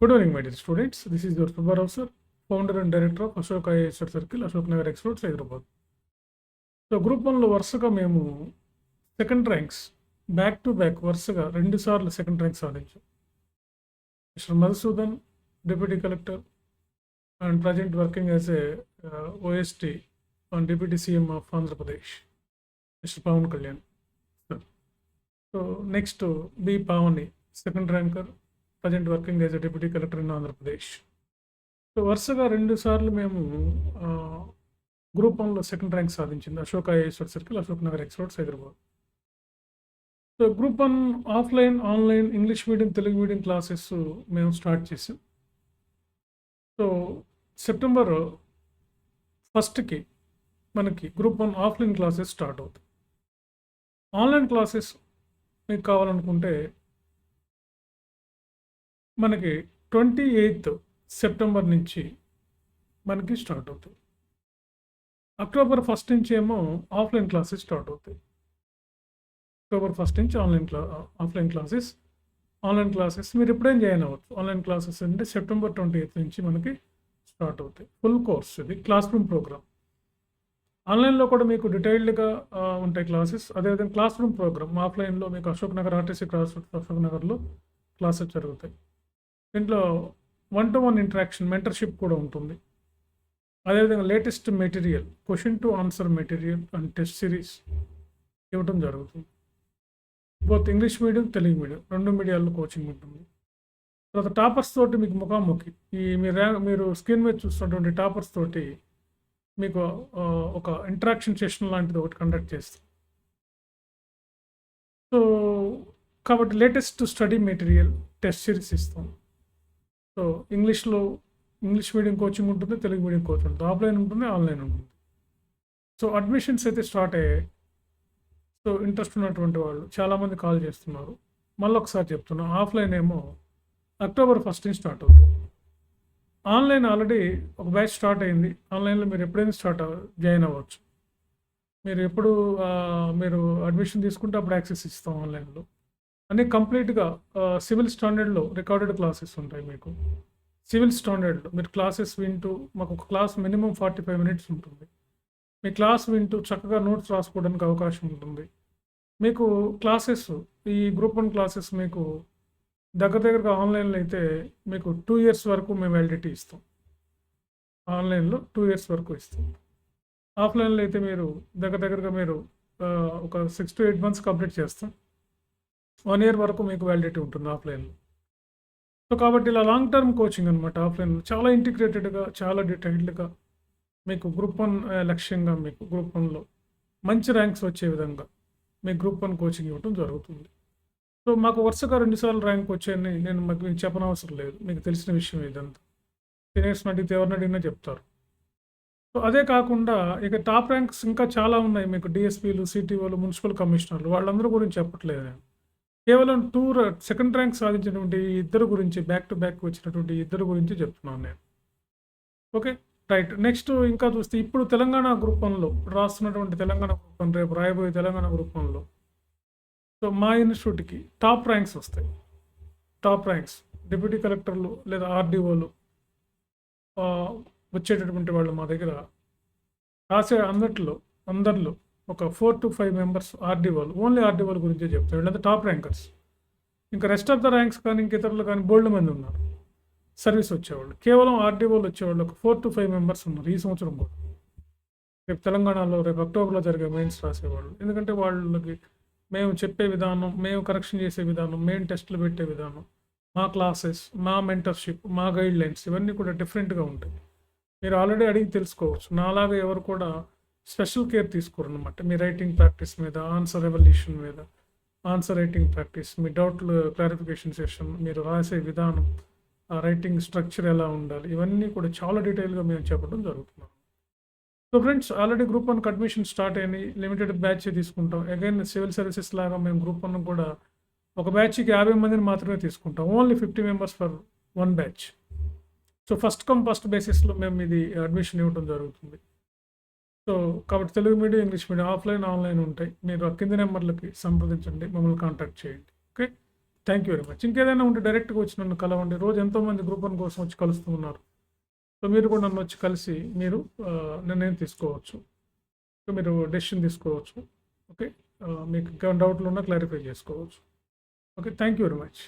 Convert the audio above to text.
Good evening, my dear students. This is your Subbarao sir, founder and director of Ashok IAS Circle, Ashok Nagar Experts, Hyderabad. So group వన్లో వరుసగా మేము second ranks back to back వరుసగా 2 సార్లు second rank సాధించాం. Mister Madhusudan, deputy collector and present working as a OST and deputy CM of Andhra Pradesh, mister Pawan Kalyan sir. So next B Pavani, second ranker, present working as a deputy collector in Andhra Pradesh. So వరుసగా 2 సార్లు మేము group వన్లో second rank సాధించింది Ashok IAS circle, Ashok Nagar experts, Hyderabad. So group one offline, online, English medium, Telugu medium classes మేము start చేసాం. So September 1st మనకి group one offline classes start అవుతాయి. Online classes మీకు కావాలనుకుంటే మనకి 28th సెప్టెంబర్ నుంచి మనకి స్టార్ట్ అవుతాయి. అక్టోబర్ 1st నుంచి ఏమో ఆఫ్లైన్ క్లాసెస్ స్టార్ట్ అవుతాయి. అక్టోబర్ 1st నుంచి ఆఫ్లైన్ క్లాసెస్ మీరు ఎప్పుడైనా జాయిన్ అవ్వచ్చు. ఆన్లైన్ క్లాసెస్ అంటే సెప్టెంబర్ 28th నుంచి మనకి స్టార్ట్ అవుతాయి. ఫుల్ కోర్స్, ఇది క్లాస్ రూమ్ ప్రోగ్రామ్. ఆన్లైన్లో కూడా మీకు డీటెయిల్డ్గా ఉంటాయి క్లాసెస్. అదేవిధంగా క్లాస్ రూమ్ ప్రోగ్రామ్ ఆఫ్లైన్లో మీకు అశోక్ నగర్ ఆర్టీసీ క్లాస్ అశోక్ నగర్లో క్లాసెస్ జరుగుతాయి. దీంట్లో 1-to-1 ఇంటరాక్షన్, మెంటర్షిప్ కూడా ఉంటుంది. అదేవిధంగా latest material, question to answer material and test series ఇవ్వటం జరుగుతుంది. Both English medium, Telugu medium 2 మీడియాల్లో కోచింగ్ ఉంటుంది. తర్వాత టాపర్స్ తోటి మీకు ముఖాముఖి, ఈ మీరు స్క్రీన్ మీద చూస్తున్నటువంటి టాపర్స్ తోటి మీకు ఒక ఇంటరాక్షన్ సెషన్ లాంటిది ఒకటి కండక్ట్ చేస్తాం. సో కాబట్టి latest study material, test series ఇస్తాం. సో ఇంగ్లీష్ మీడియం కోచింగ్ ఉంటుంది, తెలుగు మీడియం కోచింగ్ ఉంటుంది, ఆఫ్లైన్ ఉంటుంది, ఆన్లైన్ ఉంటుంది. సో అడ్మిషన్స్ అయితే స్టార్ట్ అయ్యాయి. సో ఇంట్రెస్ట్ ఉన్నటువంటి వాళ్ళు చాలామంది కాల్ చేస్తున్నారు. మళ్ళీ ఒకసారి చెప్తున్నాం, ఆఫ్లైన్ ఏమో అక్టోబర్ 1st నుంచి స్టార్ట్ అవుతుంది. ఆన్లైన్ ఆల్రెడీ ఒక బ్యాచ్ స్టార్ట్ అయింది. ఆన్లైన్లో మీరు ఎప్పుడైనా జాయిన్ అవ్వచ్చు. మీరు ఎప్పుడు మీరు అడ్మిషన్ తీసుకుంటే అప్పుడు యాక్సెస్ ఇస్తాం. ఆన్లైన్లో అన్నీ కంప్లీట్గా సివిల్ స్టాండర్డ్లో రికార్డెడ్ క్లాసెస్ ఉంటాయి. మీకు సివిల్ స్టాండర్డ్లో మీరు క్లాసెస్ వింటూ, మాకు ఒక క్లాస్ మినిమం 45 minutes ఉంటుంది. మీ క్లాస్ వింటూ చక్కగా నోట్స్ రాసుకోవడానికి అవకాశం ఉంటుంది. మీకు క్లాసెస్, ఈ గ్రూప్ 1 క్లాసెస్ మీకు దగ్గరగా ఆన్లైన్లో అయితే మీకు 2 years వరకు మేము వ్యాలిడిటీ ఇస్తాం. ఆన్లైన్లో 2 years వరకు ఇస్తాం. ఆఫ్లైన్లో అయితే మీరు దగ్గరగా మీరు ఒక 6 to 8 months కంప్లీట్ చేస్తాం. 1 year వరకు మీకు వ్యాలిడిటీ ఉంటుంది ఆఫ్లైన్లో. సో కాబట్టి ఇలా లాంగ్ టర్మ్ కోచింగ్ అనమాట. ఆఫ్లైన్లో చాలా ఇంటిగ్రేటెడ్గా, చాలా డీటెయిల్డ్గా మీకు గ్రూప్ 1 లక్ష్యంగా మీకు గ్రూప్ 1లో మంచి ర్యాంక్స్ వచ్చే విధంగా మీకు గ్రూప్ 1 కోచింగ్ ఇవ్వడం జరుగుతుంది. సో మాకు వరుసగా 2 సార్లు ర్యాంక్ వచ్చాయని నేను మీకు చెప్పనవసరం లేదు, మీకు తెలిసిన విషయం ఇదంతా. సీనియర్స్ని అడిగితే ఎవరిని అడిగినా చెప్తారు. సో అదే కాకుండా ఇక టాప్ ర్యాంక్స్ ఇంకా చాలా ఉన్నాయి. మీకు డిఎస్పీలు, సిటీఓలు, మున్సిపల్ కమిషనర్లు, వాళ్ళందరూ గురించి చెప్పట్లేదు నేను. కేవలం సెకండ్ ర్యాంక్ సాధించినటువంటి ఇద్దరు గురించి, బ్యాక్ టు బ్యాక్ వచ్చినటువంటి ఇద్దరు గురించి చెప్తున్నాను నేను. Okay, right. నెక్స్ట్ ఇంకా చూస్తే ఇప్పుడు తెలంగాణ గ్రూప్ 1లో రాస్తున్నటువంటి తెలంగాణ గ్రూప్ 1, రేపు రాయబోయే తెలంగాణ గ్రూప్ 1లో సో మా ఇన్స్టిట్యూట్కి టాప్ ర్యాంక్స్ వస్తాయి. టాప్ ర్యాంక్స్ డిప్యూటీ కలెక్టర్లు లేదా ఆర్డీఓలు వచ్చేటటువంటి వాళ్ళు మా దగ్గర రాసే అందరిలో ఒక 4 to 5 members ఆర్డీఓలు, ఓన్లీ ఆర్డీఓల గురించే చెప్తారు. వీళ్ళంతా టాప్ ర్యాంకర్స్. ఇంకా రెస్ట్ ఆఫ్ ద ర్యాంక్స్ కానీ ఇంకితరులు కానీ బోల్డ్ మంది ఉన్నారు సర్వీస్ వచ్చేవాళ్ళు. కేవలం ఆర్డీఓలు వచ్చేవాళ్ళు ఒక 4 to 5 members ఉన్నారు ఈ సంవత్సరం కూడా. రేపు తెలంగాణలో రేపు అక్టోబర్లో జరిగే మెయిన్స్ రాసేవాళ్ళు. ఎందుకంటే వాళ్ళకి మేము చెప్పే విధానం, మేము కరెక్షన్ చేసే విధానం, మేము టెస్టులు పెట్టే విధానం, మా క్లాసెస్, మా మెంటర్షిప్, మా గైడ్లైన్స్ ఇవన్నీ కూడా డిఫరెంట్గా ఉంటాయి. మీరు ఆల్రెడీ అడిగి తెలుసుకోవచ్చు. నాలాగా ఎవరు కూడా స్పెషల్ కేర్ తీసుకోరు అనమాట. మీ రైటింగ్ ప్రాక్టీస్ మీద, ఆన్సర్ ఎవల్యూషన్ మీద, ఆన్సర్ రైటింగ్ ప్రాక్టీస్, మీ డౌట్లు క్లారిఫికేషన్ సెషన్, మీరు రాసే విధానం, ఆ రైటింగ్ స్ట్రక్చర్ ఎలా ఉండాలి, ఇవన్నీ కూడా చాలా డీటెయిల్గా మేము చెప్పడం జరుగుతున్నాం. సో ఫ్రెండ్స్, ఆల్రెడీ గ్రూప్ 1కి అడ్మిషన్ స్టార్ట్ అయ్యి లిమిటెడ్ బ్యాచ్ తీసుకుంటాం. అగైన్ సివిల్ సర్వీసెస్ లాగా మేము గ్రూప్ 1 కూడా ఒక బ్యాచ్కి 50 మందిని మాత్రమే తీసుకుంటాం. Only 50 members for 1 batch. So first come first బేసిస్లో మేము ఇది అడ్మిషన్ ఇవ్వడం జరుగుతుంది. సో కాబట్టి Telugu medium, English medium, offline, online ఉంటాయి. మీరు కింది నెంబర్లకి సంప్రదించండి, మమ్మల్ని కాంటాక్ట్ చేయండి. Okay. Thank you very much. ఇంకేదైనా ఉంటే డైరెక్ట్గా వచ్చి నన్ను కలవండి. రోజు ఎంతోమంది గ్రూప్ 1 కోసం వచ్చి కలుస్తూ ఉన్నారు. సో మీరు కూడా నన్ను వచ్చి కలిసి మీరు నిర్ణయం తీసుకోవచ్చు. సో మీరు డెసిషన్ తీసుకోవచ్చు. ఓకే, మీకు ఇంకా డౌట్లు ఉన్నా క్లారిఫై చేసుకోవచ్చు. Okay, thank you very much.